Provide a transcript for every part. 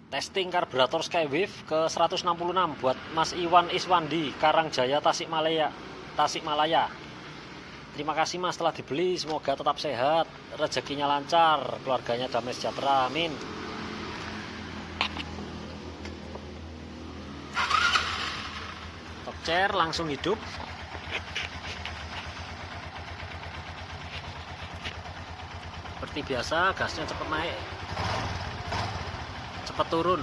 Testing karburator Skywave ke 166 buat Mas Iwan Iswandi, Karangjaya, Tasikmalaya. Terima kasih Mas telah dibeli, semoga tetap sehat, rezekinya lancar, keluarganya damai sejahtera, amin. Top chair langsung hidup. Seperti biasa, gasnya cepat naik, cepat turun.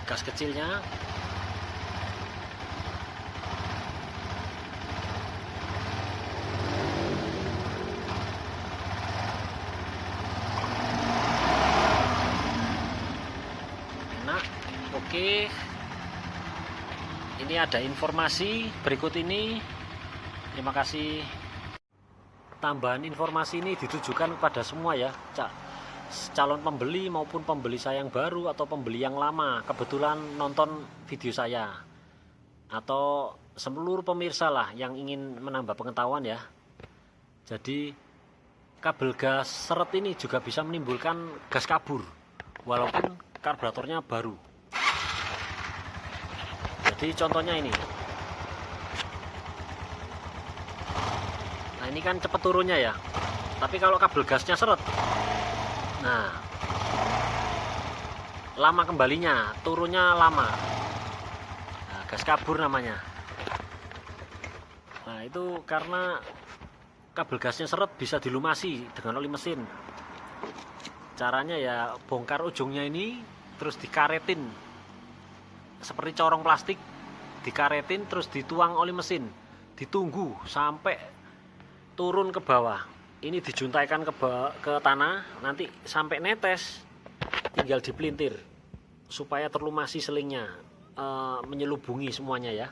Gas kecilnya enak. Oke, ini ada informasi berikut ini. Terima kasih. Tambahan informasi ini ditujukan kepada semua ya, calon pembeli maupun pembeli saya yang baru atau pembeli yang lama kebetulan nonton video saya, atau seluruh pemirsa lah yang ingin menambah pengetahuan ya. Jadi kabel gas seret ini juga bisa menimbulkan gas kabur walaupun karburatornya baru. Jadi contohnya ini. Nah, ini kan cepat turunnya ya. Tapi kalau kabel gasnya seret, nah, lama kembalinya, turunnya lama. Nah, gas kabur namanya. Nah, itu karena kabel gasnya seret bisa dilumasi dengan oli mesin. Caranya ya bongkar ujungnya ini, terus dikaretin. Seperti corong plastik, dikaretin terus dituang oli mesin. Ditunggu sampai turun ke bawah. Ini dijuntaikan ke tanah, nanti sampai netes tinggal dipelintir supaya terlumasi selingnya, menyelubungi semuanya ya.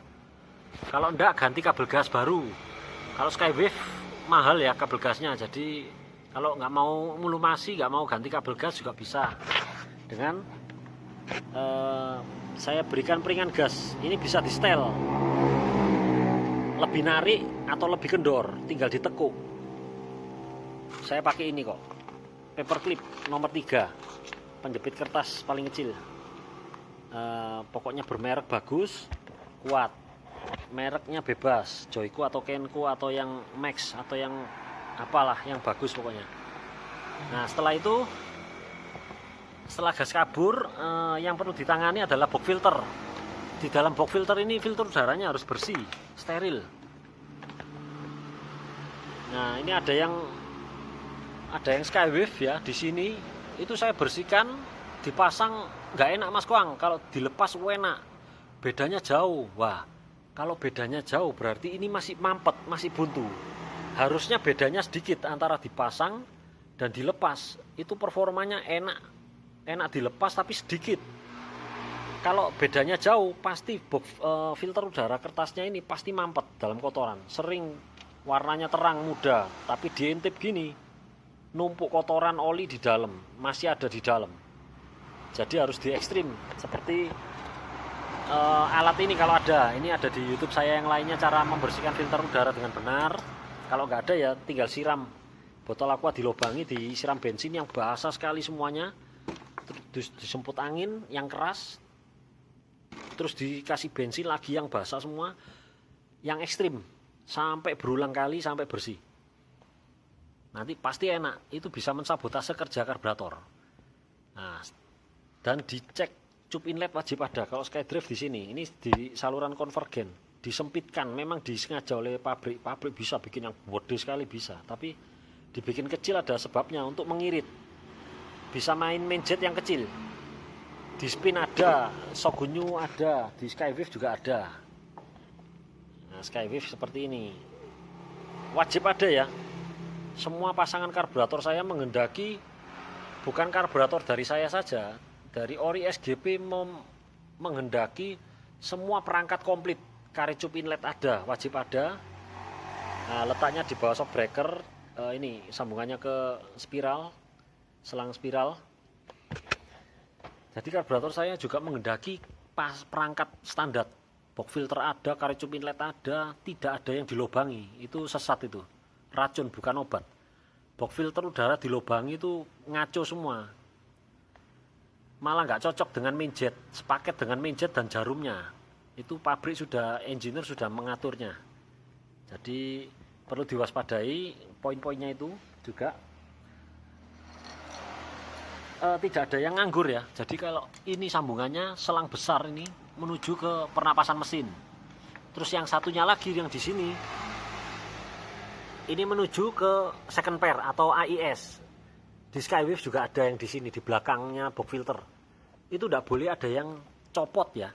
Kalau enggak ganti kabel gas baru. Kalau Skywave mahal ya kabel gasnya, jadi kalau nggak mau melumasi, nggak mau ganti kabel gas juga bisa dengan saya berikan peringan gas. Ini bisa di setel, lebih narik atau lebih kendor, tinggal ditekuk. Saya pakai ini kok, paperclip nomor 3, penjepit kertas paling kecil. Pokoknya bermerek bagus, kuat, mereknya bebas, Joyko atau Kenko atau yang Max atau yang apalah yang bagus pokoknya. Nah, setelah itu, setelah gas kabur, yang perlu ditangani adalah box filter. Di dalam box filter ini filter udaranya harus bersih, steril. Nah, ini ada yang Skywave ya di sini. Itu saya bersihkan, dipasang nggak enak Mas Kuang. Kalau dilepas enak. Bedanya jauh. Wah, kalau bedanya jauh berarti ini masih mampet, masih buntu. Harusnya bedanya sedikit antara dipasang dan dilepas. Itu performanya enak. Enak dilepas tapi sedikit. Kalau bedanya jauh, pasti filter udara kertasnya ini pasti mampet dalam kotoran. Sering warnanya terang muda, tapi diintip gini, numpuk kotoran oli di dalam, masih ada di dalam. Jadi harus di ekstrim. Seperti alat ini kalau ada, ini ada di YouTube saya yang lainnya, cara membersihkan filter udara dengan benar. Kalau nggak ada ya tinggal siram botol aqua, dilobangi, disiram bensin yang basah sekali semuanya, terus disemput angin yang keras, terus dikasih bensin lagi yang basah semua, yang ekstrim, sampai berulang kali sampai bersih. Nanti pasti enak, itu bisa mensabotase kerja karburator. Nah, dan dicek cup inlet wajib ada. Kalau Skydrive di sini, ini di saluran konvergen, disempitkan, memang disengaja oleh pabrik. Pabrik bisa bikin yang gede sekali bisa, tapi dibikin kecil ada sebabnya untuk mengirit. Bisa main jet yang kecil. Di Spin ada, Shogunyu ada, di Skywave juga ada. Nah, Skywave seperti ini. Wajib ada ya. Semua pasangan karburator saya menghendaki, bukan karburator dari saya saja, dari Ori SGP menghendaki semua perangkat komplit. Karet cup inlet ada, wajib ada. Nah, letaknya di bawah shock breaker, ini sambungannya ke spiral, selang spiral. Jadi karburator saya juga menghendaki perangkat standar. Box filter ada, karet cup inlet ada, tidak ada yang dilobangi. Itu sesat itu. Racun bukan obat. box filter udara dilubangi itu ngaco semua, malah nggak cocok dengan mainjet, sepaket dengan mainjet dan jarumnya. Itu pabrik sudah, engineer sudah mengaturnya. Jadi perlu diwaspadai poin-poinnya itu juga. Tidak ada yang nganggur ya. Jadi kalau ini sambungannya selang besar ini menuju ke pernapasan mesin. Terus yang satunya lagi yang di sini ini menuju ke second pair atau AIS. Di Skywave juga ada yang di sini di belakangnya box filter. Itu tidak boleh ada yang copot ya.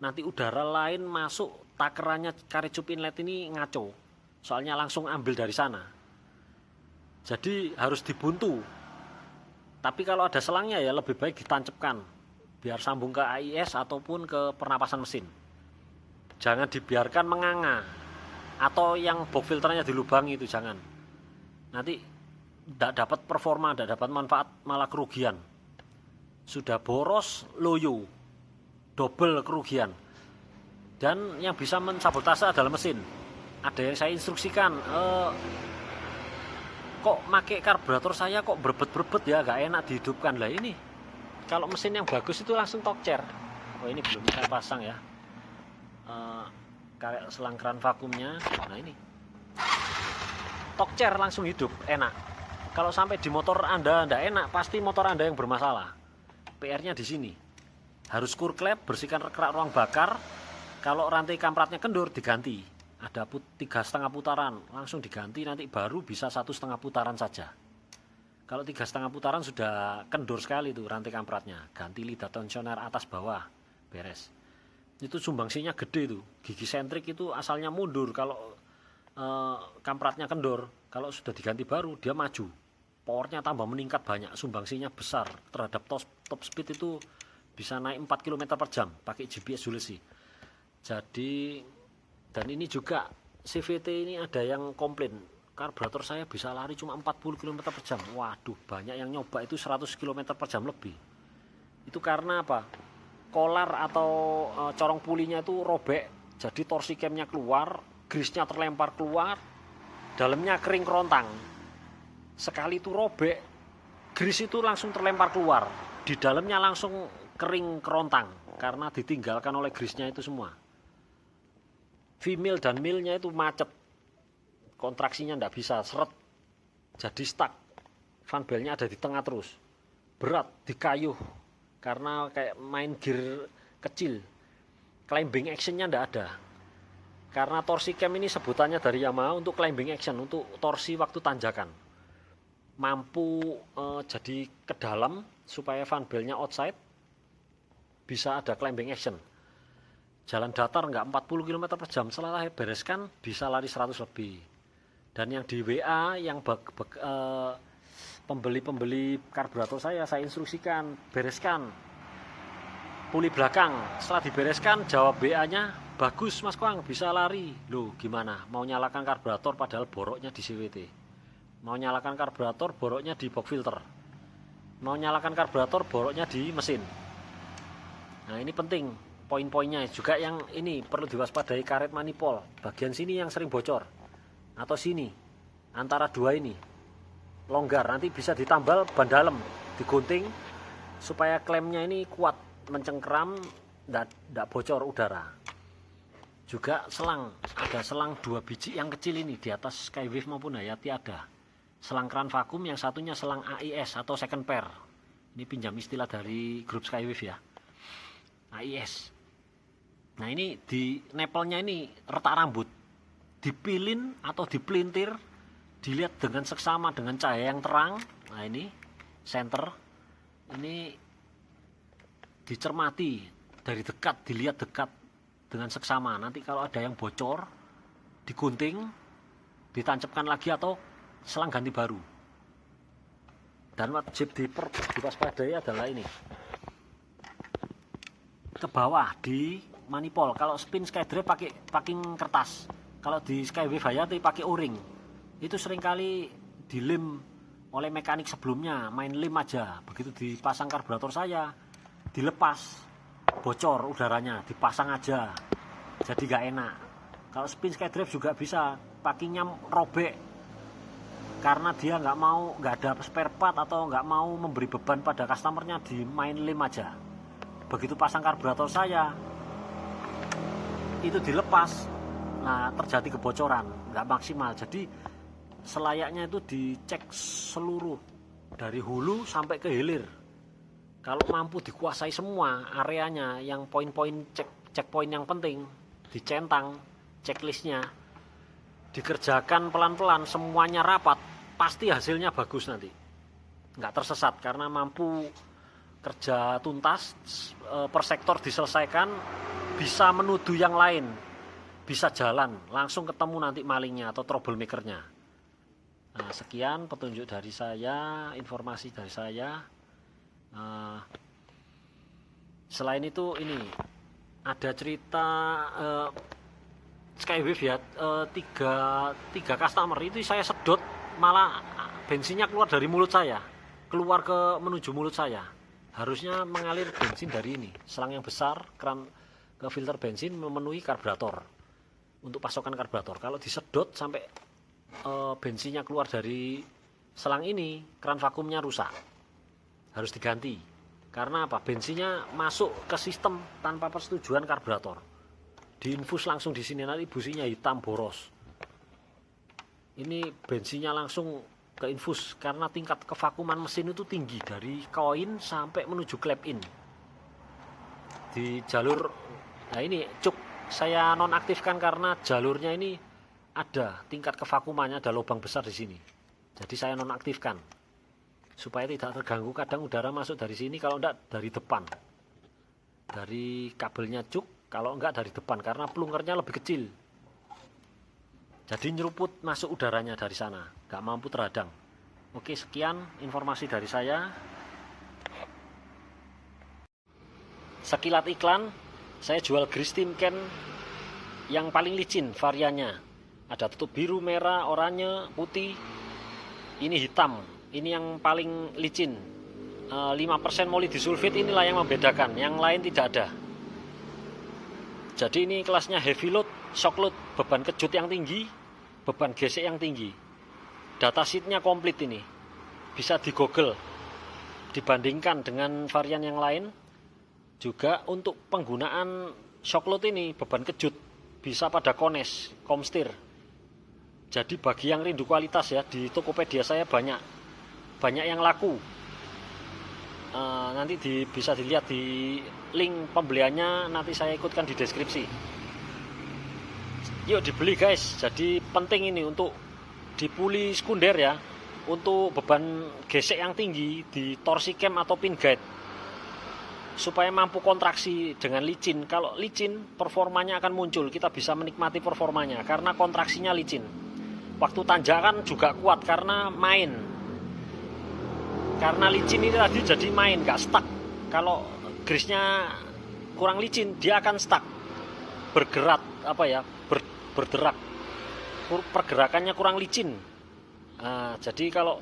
Nanti udara lain masuk, takerannya karet cup inlet ini ngaco. Soalnya langsung ambil dari sana. Jadi harus dibuntu. Tapi kalau ada selangnya ya lebih baik ditancapkan biar sambung ke AIS ataupun ke pernapasan mesin. Jangan dibiarkan menganga atau yang box filternya dilubangi, itu jangan. Nanti tidak dapat performa, tidak dapat manfaat, malah kerugian. Sudah boros, loyo, double kerugian. Dan yang bisa mensabotase adalah mesin. Ada yang saya instruksikan, kok make karburator saya kok berbet-berbet ya, gak enak dihidupkan. Lah ini kalau mesin yang bagus itu langsung tokcer. Oh ini belum saya pasang ya, kayak selang keran vakumnya. Nah ini tokcer langsung hidup, enak. Kalau sampai di motor Anda ndak enak, pasti motor Anda yang bermasalah. PR-nya di sini. Harus kurklep, bersihkan kerak ruang bakar. Kalau rantai kampratnya kendur diganti. Ada 3,5 putaran, langsung diganti, nanti baru bisa 1,5 putaran saja. Kalau 3,5 putaran sudah kendur sekali tuh rantai kampratnya, ganti lidah tensioner atas bawah, beres. Itu sumbangsinya gede tuh, gigi sentrik itu asalnya mundur kalau kampratnya kendor. Kalau sudah diganti baru dia maju, powernya tambah meningkat banyak, sumbangsinya besar. Terhadap top speed itu bisa naik 4 km per jam pakai GPS Zulesi. Jadi, dan ini juga CVT ini ada yang komplain, karburator saya bisa lari cuma 40 km per jam. Waduh, banyak yang nyoba itu 100 km per jam lebih. Itu karena apa? Kolar atau corong pulinya itu robek, jadi torsi camnya keluar, grisnya terlempar keluar, dalamnya kering kerontang. Sekali itu robek, gris itu langsung terlempar keluar, di dalamnya langsung kering kerontang karena ditinggalkan oleh grisnya itu semua. V-mill dan millnya itu macet, kontraksinya tidak bisa, seret, jadi stuck. Fan belnya ada di tengah terus, berat, dikayuh, karena kayak main gear kecil. Climbing actionnya tidak ada, karena torsi cam ini sebutannya dari Yamaha untuk climbing action, untuk torsi waktu tanjakan. Mampu jadi ke dalam supaya fan belnya outside, bisa ada climbing action. Jalan datar enggak 40 km per jam, setelah bereskan bisa lari 100 lebih. Dan yang di WA, yang pembeli-pembeli karburator saya instruksikan, bereskan puli belakang. Setelah dibereskan, jawab WA-nya, bagus Mas Koang, bisa lari. Loh gimana, mau nyalakan karburator padahal boroknya di CVT. Mau nyalakan karburator, boroknya di box filter. Mau nyalakan karburator, boroknya di mesin. Nah ini penting. Poin-poinnya juga yang ini perlu diwaspadai, karet manipol bagian sini yang sering bocor, atau sini antara dua ini longgar, nanti bisa ditambal ban dalam, digunting supaya klemnya ini kuat mencengkeram, tidak bocor udara. Juga selang, ada selang 2 biji yang kecil ini di atas Skywave maupun Hayati ada selang keran vakum, yang satunya selang AIS atau second pair. Ini pinjam istilah dari grup Skywave ya, AIS. Nah ini di nepelnya ini retak rambut, dipilin atau dipelintir, dilihat dengan seksama dengan cahaya yang terang. Nah ini center, ini dicermati dari dekat, dilihat dekat dengan seksama. Nanti kalau ada yang bocor, digunting, ditancapkan lagi atau selang ganti baru. Dan wajib diwaspadai adalah ini, ke bawah di manipol. Kalau spin Skydrive pakai packing kertas, kalau di Skywave Hayati pakai o-ring. Itu seringkali dilem oleh mekanik sebelumnya, main lem aja. Begitu dipasang karburator saya, dilepas, bocor udaranya, dipasang aja, jadi gak enak. Kalau spin Skydrive juga bisa, packingnya robek, karena dia nggak ada spare part atau nggak mau memberi beban pada customernya di main lem aja. Begitu pasang karburator saya itu dilepas, nah terjadi kebocoran, nggak maksimal. Jadi selayaknya itu dicek seluruh dari hulu sampai ke hilir. Kalau mampu dikuasai semua areanya, yang poin-poin checkpoint yang penting dicentang, checklistnya dikerjakan pelan-pelan, semuanya rapat, pasti hasilnya bagus nanti, nggak tersesat karena mampu kerja tuntas, per sektor diselesaikan, bisa menuduh yang lain, bisa jalan, langsung ketemu nanti malingnya atau troublemakernya. Nah, sekian petunjuk dari saya, informasi dari saya. Selain itu ini ada cerita Skywave ya, tiga customer itu saya sedot, malah bensinnya keluar dari mulut saya, keluar menuju mulut saya. Harusnya mengalir bensin dari ini, selang yang besar, keran ke filter bensin memenuhi karburator untuk pasokan karburator. Kalau disedot sampai bensinnya keluar dari selang ini, keran vakumnya rusak, harus diganti. Karena apa? Bensinnya masuk ke sistem tanpa persetujuan karburator, diinfus langsung di sini, nanti businya hitam boros. Ini bensinnya langsung ke infus karena tingkat kevakuman mesin itu tinggi, dari koin sampai menuju clap in di jalur. Nah ini cuk saya nonaktifkan karena jalurnya ini ada tingkat kevakumannya, ada lubang besar di sini. Jadi saya nonaktifkan supaya tidak terganggu. Kadang udara masuk dari sini, kalau enggak dari depan, dari kabelnya cuk, kalau enggak dari depan karena plungernya lebih kecil. Jadi nyeruput masuk udaranya dari sana, nggak mampu terhadang. Oke, sekian informasi dari saya. Sekilat iklan, saya jual grease tin can yang paling licin variannya. Ada tutup biru, merah, oranye, putih. Ini hitam, ini yang paling licin. 5% molybdisulfit inilah yang membedakan, yang lain tidak ada. Jadi ini kelasnya heavy load, shock load, beban kejut yang tinggi, beban gesek yang tinggi. Datasheetnya komplit ini, bisa di Google dibandingkan dengan varian yang lain. Juga untuk penggunaan shock load ini, beban kejut bisa pada Kones, Komstir. Jadi bagi yang rindu kualitas ya, di Tokopedia saya banyak yang laku. Nanti bisa dilihat di link pembeliannya, nanti saya ikutkan di deskripsi. Yuk dibeli guys. Jadi penting ini untuk di puli sekunder ya, untuk beban gesek yang tinggi di torsi cam atau pin guide, supaya mampu kontraksi dengan licin. Kalau licin performanya akan muncul, kita bisa menikmati performanya karena kontraksinya licin. Waktu tanjakan juga kuat karena main, karena licin ini tadi jadi main, gak stuck. Kalau grease-nya kurang licin, dia akan stuck, bergerak berderak, pergerakannya kurang licin. Nah, jadi kalau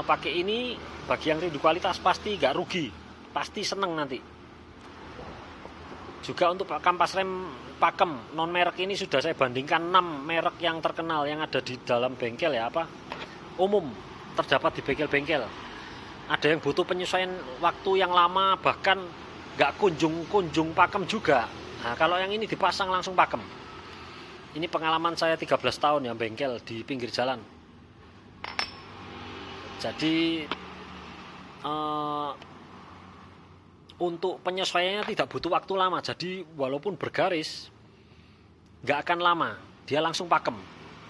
pakai ini, bagi yang rindu kualitas pasti gak rugi, pasti seneng nanti. Juga untuk kampas rem pakem non merek ini sudah saya bandingkan 6 merek yang terkenal yang ada di dalam bengkel ya, umum terdapat di bengkel-bengkel. Ada yang butuh penyesuaian waktu yang lama, bahkan gak kunjung pakem juga. Nah, kalau yang ini dipasang langsung pakem. Ini pengalaman saya 13 tahun ya bengkel di pinggir jalan. Jadi untuk penyesuaiannya tidak butuh waktu lama. Jadi walaupun bergaris nggak akan lama, dia langsung pakem.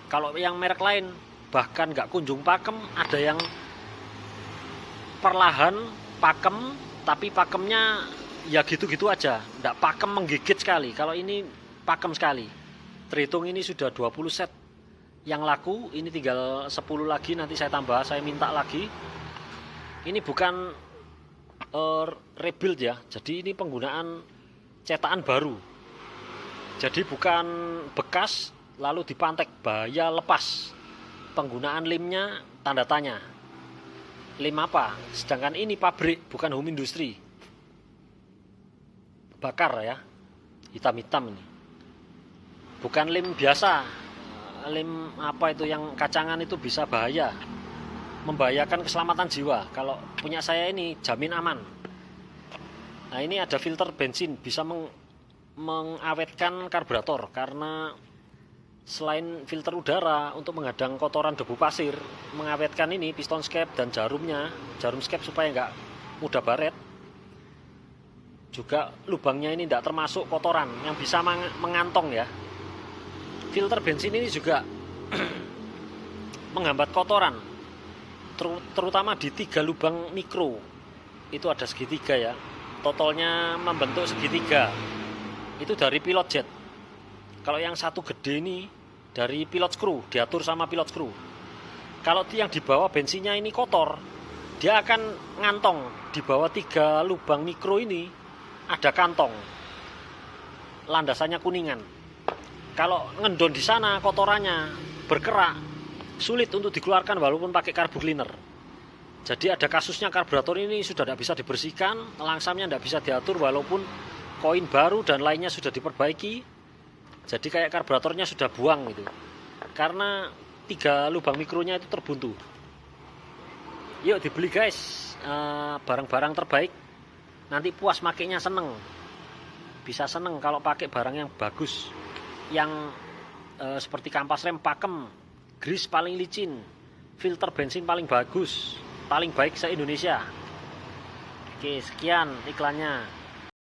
Kalau yang merek lain bahkan nggak kunjung pakem, ada yang perlahan pakem, tapi pakemnya ya gitu-gitu aja, nggak pakem menggigit sekali. Kalau ini pakem sekali. Terhitung ini sudah 20 set yang laku, ini tinggal 10 lagi, nanti saya tambah, saya minta lagi. Ini bukan rebuild ya, jadi ini penggunaan cetakan baru. Jadi bukan bekas lalu dipantek, bahaya lepas. Penggunaan lemnya tanda tanya. Lem apa? Sedangkan ini pabrik, bukan home industry. Bakar ya, hitam-hitam ini. Bukan lem biasa, lem apa itu yang kacangan itu bisa bahaya, membahayakan keselamatan jiwa. Kalau punya saya ini jamin aman. Nah, ini ada filter bensin, bisa mengawetkan karburator, karena selain filter udara untuk menghadang kotoran debu pasir, mengawetkan ini piston skep dan jarum skep supaya nggak mudah baret. Juga lubangnya ini tidak termasuk kotoran yang bisa mengantong ya. Filter bensin ini juga menghambat kotoran, terutama di 3 lubang mikro. Itu ada segitiga ya, totalnya membentuk segitiga. Itu dari pilot jet. Kalau yang satu gede ini dari pilot screw, diatur sama pilot screw. Kalau yang di bawah bensinnya ini kotor, dia akan ngantong. Di bawah 3 lubang mikro ini ada kantong, landasannya kuningan. Kalau ngendon di sana kotorannya berkerak, sulit untuk dikeluarkan walaupun pakai carbo cleaner. Jadi ada kasusnya karburator ini sudah tidak bisa dibersihkan, langsamnya tidak bisa diatur walaupun koin baru dan lainnya sudah diperbaiki. Jadi kayak karburatornya sudah buang gitu, karena 3 lubang mikronya itu terbuntu. Yuk dibeli guys, barang-barang terbaik. Nanti puas makainya, seneng. Bisa seneng kalau pakai barang yang bagus, yang seperti kampas rem pakem, grease paling licin, filter bensin paling bagus, paling baik se-Indonesia. Oke, sekian iklannya.